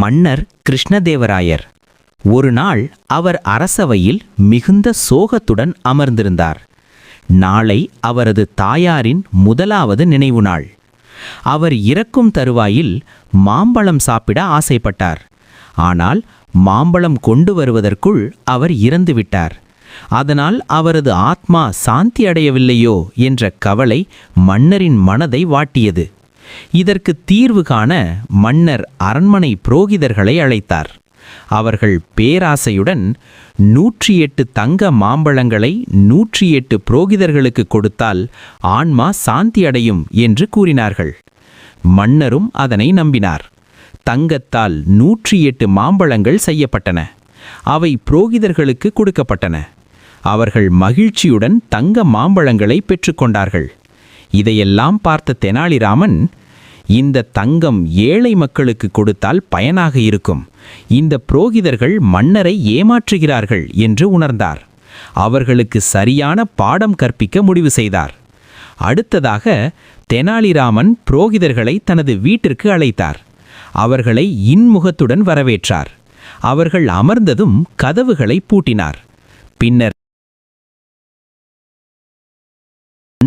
மன்னர் கிருஷ்ணதேவராயர். ஒரு நாள் அவர் அரசவையில் மிகுந்த சோகத்துடன் அமர்ந்திருந்தார். நாளை அவரது தாயாரின் முதலாவது நினைவு நாள். அவர் இறக்கும் தருவாயில் மாம்பழம் சாப்பிட ஆசைப்பட்டார். ஆனால் மாம்பழம் கொண்டு வருவதற்குள் அவர் இறந்துவிட்டார். அதனால் அவரது ஆத்மா சாந்தி அடையவில்லையோ என்ற கவலை மன்னரின் மனதை வாட்டியது. இதற்கு தீர்வு காண மன்னர் அரண்மனை புரோகிதர்களை அழைத்தார். அவர்கள் பேராசையுடன் 108 தங்க மாம்பழங்களை 108 புரோகிதர்களுக்கு கொடுத்தால் ஆன்மா சாந்தி அடையும் என்று கூறினார்கள். மன்னரும் அதனை நம்பினார். தங்கத்தால் 108 மாம்பழங்கள் செய்யப்பட்டன. அவை புரோகிதர்களுக்கு கொடுக்கப்பட்டன. அவர்கள் மகிழ்ச்சியுடன் தங்க மாம்பழங்களை பெற்றுக்கொண்டார்கள். இதையெல்லாம் பார்த்த தெனாலிராமன், இந்த தங்கம் ஏழை மக்களுக்கு கொடுத்தால் பயனாக இருக்கும். இந்த புரோகிதர்கள் மன்னரை ஏமாற்றுகிறார்கள் என்று உணர்ந்தார். அவர்களுக்கு சரியான பாடம் கற்பிக்க முடிவு செய்தார். அடுத்ததாக தெனாலிராமன் புரோகிதர்களை தனது வீட்டிற்கு அழைத்தார். அவர்களை இன்முகத்துடன் வரவேற்றார். அவர்கள் அமர்ந்ததும் கதவுகளை பூட்டினார். பின்னர்